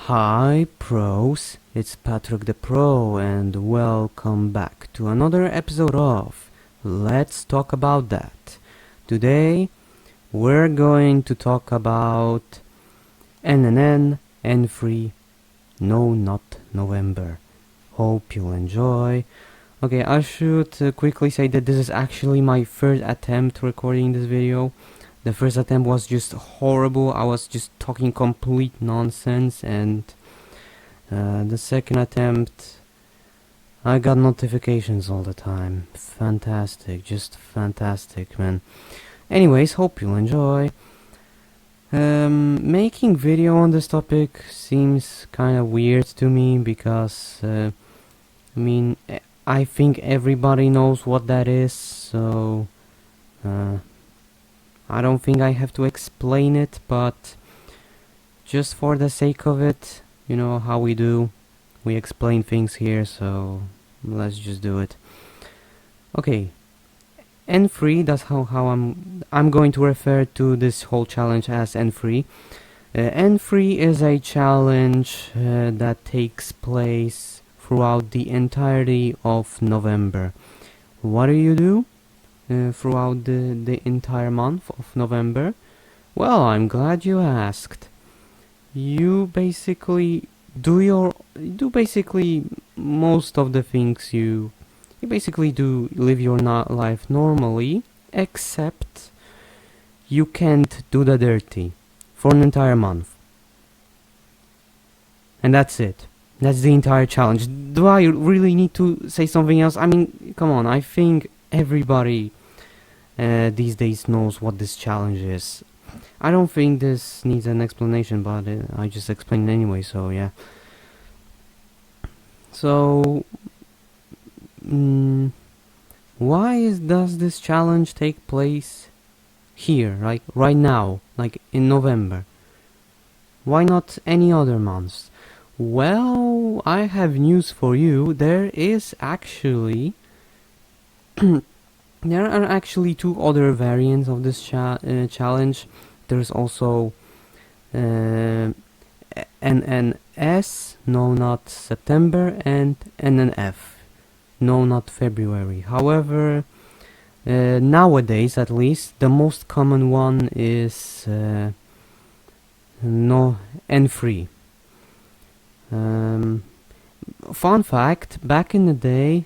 Hi pros, it's Patrick the Pro and welcome back to another episode of Let's Talk About That. Today we're going to talk about NNN, N3, No Not November. Hope you'll enjoy. Okay, I should quickly say that this is actually my third attempt recording this video. The first attempt was just horrible. I was just talking complete nonsense, and the second attempt I got notifications all the time. Fantastic, just fantastic, man. Anyways, hope you'll enjoy. Making video on this topic seems kind of weird to me because I think everybody knows what that is, so I don't think I have to explain it, but just for the sake of it, you know how we do, we explain things here, so let's just do it. Okay, N3, that's how I'm going to refer to this whole challenge as N3. N3 is a challenge that takes place throughout the entirety of November. What do? Throughout the entire month of November? Well, I'm glad you asked. You basically do most of the things you basically do live your life normally, except you can't do the dirty for an entire month. And that's it. That's the entire challenge. Do I really need to say something else? I mean, come on, I think everybody these days knows what this challenge is. I don't think this needs an explanation, but I just explained anyway, so yeah. So, does this challenge take place here, like right now, like in November? Why not any other months? Well, I have news for you. There is actually there are actually two other variants of this challenge. There's also NNS, No Not September, and NNF, No Not February. However, nowadays at least, the most common one is no N3. Fun fact, back in the day,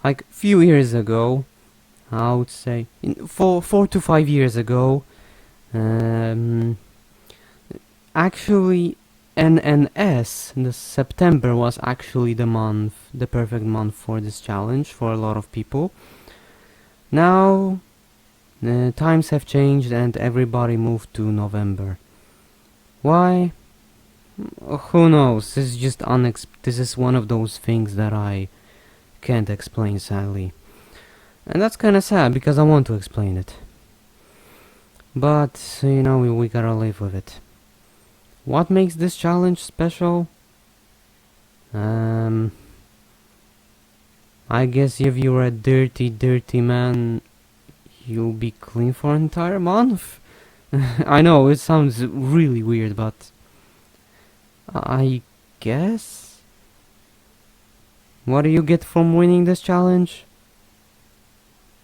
like few years ago, I would say 4 to 5 years ago, actually NNS, the September was actually the perfect month for this challenge for a lot of people. Now times have changed and everybody moved to November. Why? Who knows? This is just this is one of those things that I can't explain, sadly. And that's kinda sad because I want to explain it. But, you know, we gotta live with it. What makes this challenge special? I guess if you're a dirty man, you'll be clean for an entire month. I know, it sounds really weird, but I guess? What do you get from winning this challenge?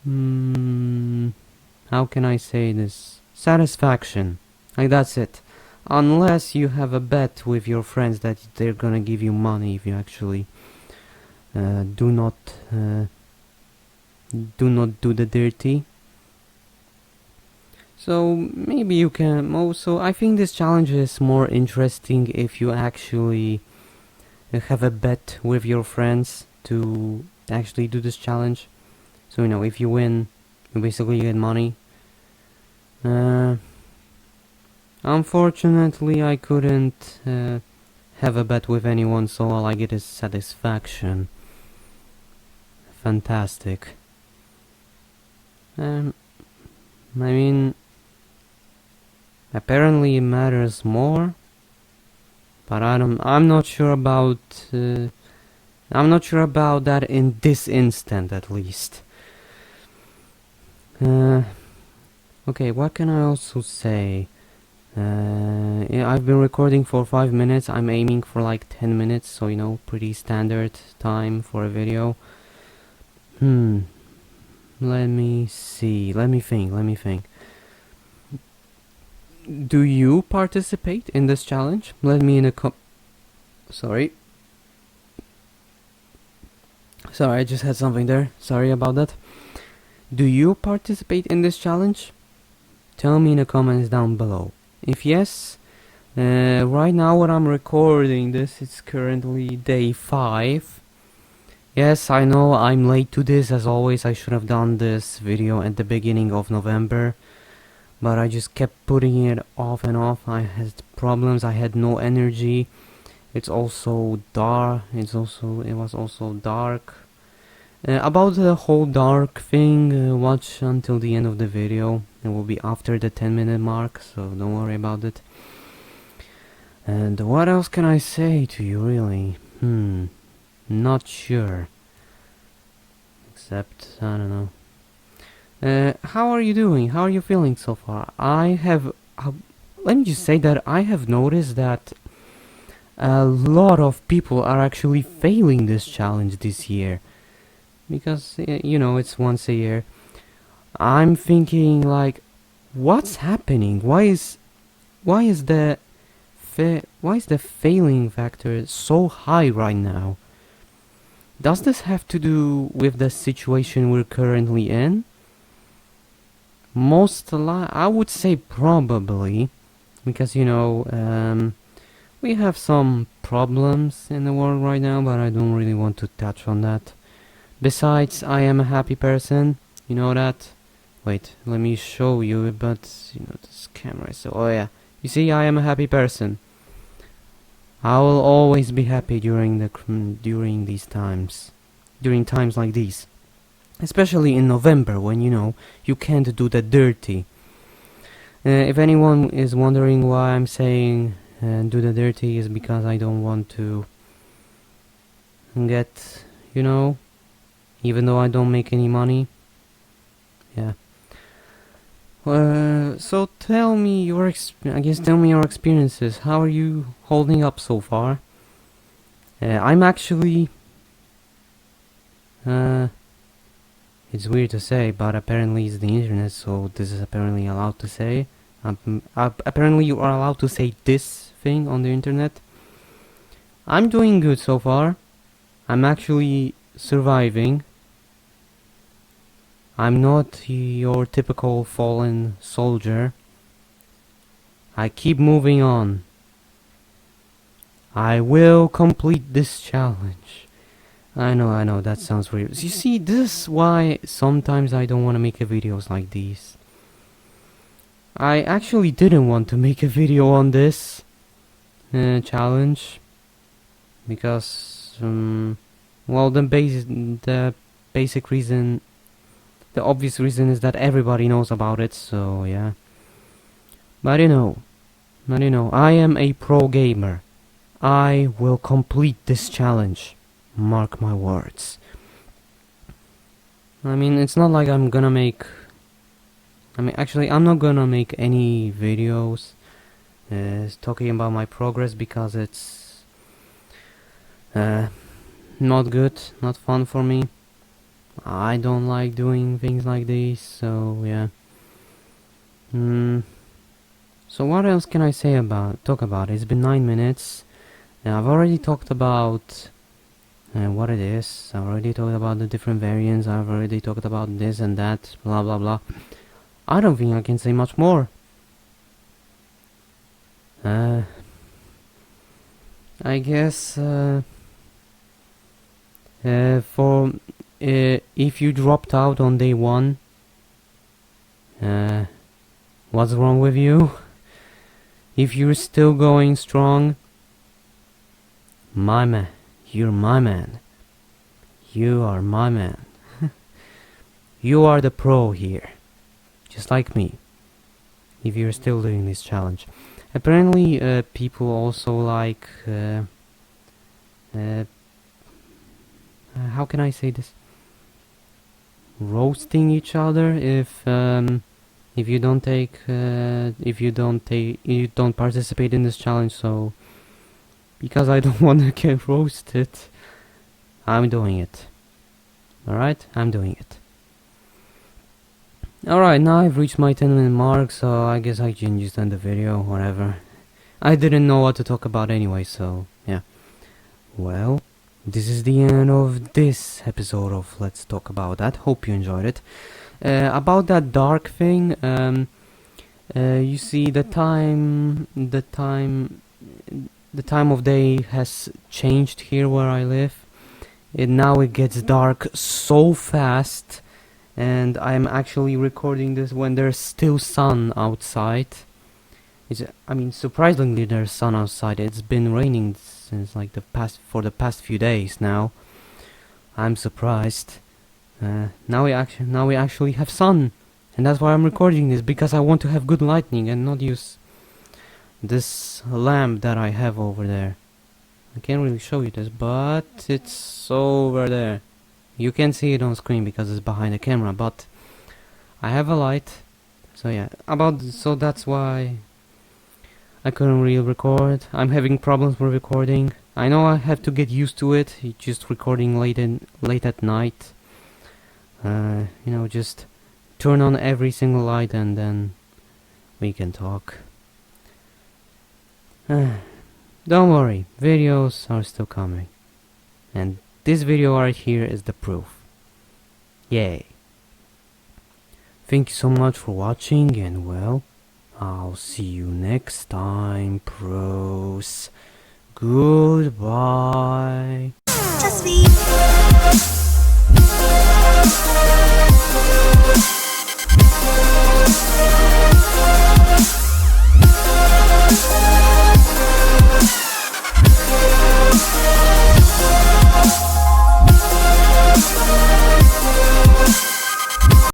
How can I say this? Satisfaction. Like, that's it. Unless you have a bet with your friends that they're gonna give you money if you actually do not do the dirty. So maybe you can also, I think this challenge is more interesting if you actually have a bet with your friends to actually do this challenge. So, you know, if you win, you basically get money. Unfortunately, I couldn't have a bet with anyone, so all I get is satisfaction. Fantastic. I mean, apparently it matters more, but I'm not sure about that in this instant, at least. Okay, what can I also say? Yeah, I've been recording for 5 minutes. I'm aiming for like 10 minutes, so you know, pretty standard time for a video. Let me see. Let me think. Do you participate in this challenge? Let me in a Sorry. Sorry, I just had something there. Sorry about that. Do you participate in this challenge? Tell me in the comments down below. If yes, right now when I'm recording this, it's currently day 5. Yes, I know I'm late to this. As always, I should have done this video at the beginning of November, but I just kept putting it off and off. I had problems, I had no energy. It's also dark. It was also dark. About the whole dark thing, watch until the end of the video. It will be after the 10-minute mark, so don't worry about it. And what else can I say to you, really? Not sure. Except, I don't know. How are you doing? How are you feeling so far? Let me just say that I have noticed that a lot of people are actually failing this challenge this year. Because, you know, it's once a year. I'm thinking, like, what's happening? Why is the failing factor so high right now? Does this have to do with the situation we're currently in? I would say probably, because you know, we have some problems in the world right now, but I don't really want to touch on that. Besides, I am a happy person, you know that. Wait, let me show you, but you know this camera is so. Oh yeah, you see, I am a happy person. I will always be happy during these times, during times like these, especially in November when you know you can't do the dirty. If anyone is wondering why I'm saying do the dirty, is because I don't want to get, you know, even though I don't make any money. Yeah. So tell me your experiences. How are you holding up so far? I'm actually it's weird to say, but apparently it's the internet, so this is apparently allowed to say. Apparently you are allowed to say this thing on the internet. I'm doing good so far. I'm actually surviving. I'm not your typical fallen soldier. I keep moving on. I will complete this challenge. I know, that sounds weird. You see, this is why sometimes I don't want to make videos like these. I actually didn't want to make a video on this challenge because, well, the basic reason, the obvious reason is that everybody knows about it, so yeah. But you know, I am a pro gamer. I will complete this challenge. Mark my words. I mean, it's not like I'm gonna make... actually, I'm not gonna make any videos talking about my progress because it's not good, not fun for me. I don't like doing things like this, so yeah. So what else can I talk about? It's been 9 minutes. I've already talked about what it is. I've already talked about the different variants. I've already talked about this and that, blah blah blah. I don't think I can say much more. I guess if you dropped out on day 1, what's wrong with you? If you're still going strong, my man, you're my man. You are my man. You are the pro here, just like me. If you're still doing this challenge, apparently people also like how can I say this? Roasting each other. if you don't participate in this challenge. So because I don't want to get roasted, I'm doing it. Alright, I'm doing it. Alright, now I've reached my 10-minute mark, so I guess I can just end the video, whatever. I didn't know what to talk about anyway, so yeah. Well, this is the end of this episode of Let's Talk About That. Hope you enjoyed it. About that dark thing, you see the time of day has changed here where I live. Now it gets dark so fast, and I'm actually recording this when there's still sun outside. Surprisingly there's sun outside. It's been raining since like the past few days now. I'm surprised. Now we actually have sun, and that's why I'm recording this, because I want to have good lighting and not use this lamp that I have over there. I can't really show you this, but it's over there. You can see it on screen because it's behind the camera, but I have a light. So yeah, so that's why I couldn't really record. I'm having problems with recording. I know I have to get used to it. Just recording late at night. Just turn on every single light and then we can talk. Don't worry, videos are still coming. And this video right here is the proof. Yay. Thank you so much for watching, and well, I'll see you next time, pros. Goodbye. Just me.